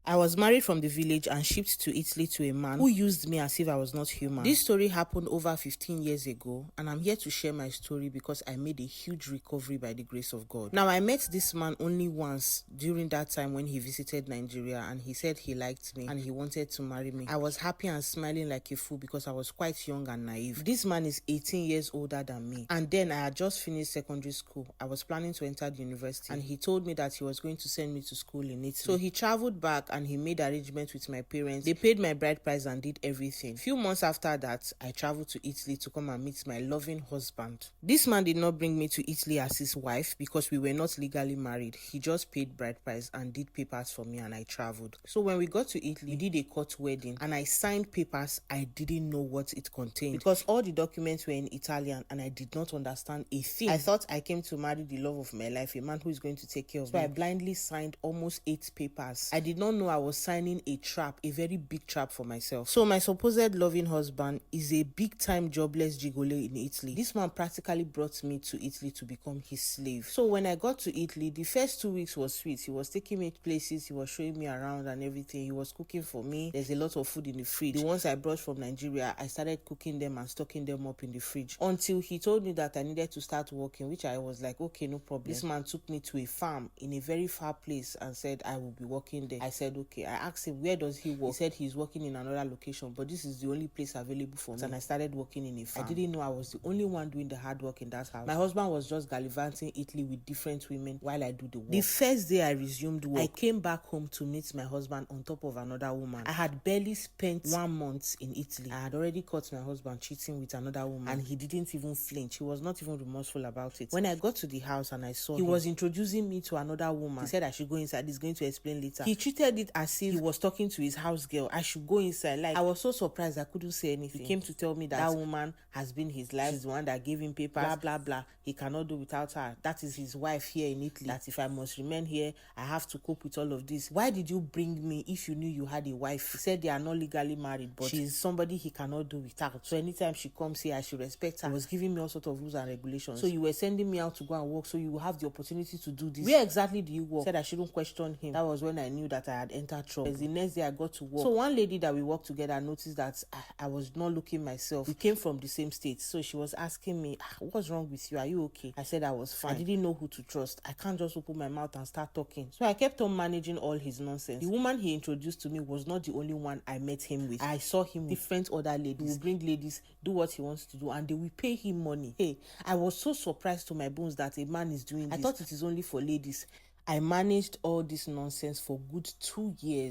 I was married from the village and shipped to Italy to a man who used me as if I was not human. This story happened over 15 years ago, and I'm here to share my story because I made a huge recovery by the grace of God. Now, I met this man only once during that time when he visited Nigeria, and he said he liked me and he wanted to marry me. I was happy and smiling like a fool because I was quite young and naive. This man is 18 years older than me, and then I had just finished secondary school. I was planning to enter the university, and he told me that he was going to send me to school in Italy. So he traveled back and he made arrangements with my parents. They paid my bride price and did everything. Few months after that, I traveled to Italy to come and meet my loving husband. This man did not bring me to Italy as his wife because we were not legally married. He just paid bride price and did papers for me, and I traveled. So when we got to Italy, we did a court wedding and I signed papers. I didn't know what it contained because all the documents were in Italian and I did not understand a thing. I thought I came to marry the love of my life, a man who is going to take care of me. So I blindly signed almost 8 papers. I did not know I was signing a trap, a very big trap for myself. So my supposed loving husband is a big time jobless gigolo in Italy. This man practically brought me to Italy to become his slave. So when I got to Italy, the first 2 weeks was sweet. He was taking me places, he was showing me around and everything. He was cooking for me. There's a lot of food in the fridge. The ones I brought from Nigeria, I started cooking them and stocking them up in the fridge until he told me that I needed to start working, which I was like, okay, no problem. This man took me to a farm in a very far place and said I will be working there. I said okay. I asked him where does he work. He said he's working in another location, but this is the only place available for me. And I started working in a farm. I didn't know I was the only one doing the hard work in that house. My husband was just gallivanting Italy with different women while I do the work. The first day I resumed work, I came back home to meet my husband on top of another woman. I had barely spent 1 month in Italy. I had already caught my husband cheating with another woman, and he didn't even flinch. He was not even remorseful about it. When I got to the house and I saw him, he was introducing me to another woman. He said I should go inside. He's going to explain later. He treated it as if he was talking to his house girl. I should go inside. Like, I was so surprised I couldn't say anything. He came to tell me that woman has been his life. She's the one that gave him papers, blah blah blah. He cannot do without her. That is his wife here in Italy. That if I must remain here, I have to cope with all of this. Why did you bring me if you knew you had a wife? He said they are not legally married, but she's somebody he cannot do without. So anytime she comes here, I should respect her. He was giving me all sorts of rules and regulations. So you were sending me out to go and work so you will have the opportunity to do this. Where exactly do you work? He said I shouldn't question him. That was when I knew that I had entered trouble. The next day I got to work. So one lady that we worked together noticed that I was not looking myself. We came from the same state. So she was asking me, what's wrong with you? Are you okay? I said I was fine. I didn't know who to trust. I can't just open my mouth and start talking. So I kept on managing all his nonsense. The woman he introduced to me was not the only one I met him with. I saw him with different other ladies. He will bring ladies, do what he wants to do, and they will pay him money. Hey, I was so surprised to my bones that a man is doing this. I thought it is only for ladies. I managed all this nonsense for good 2 years.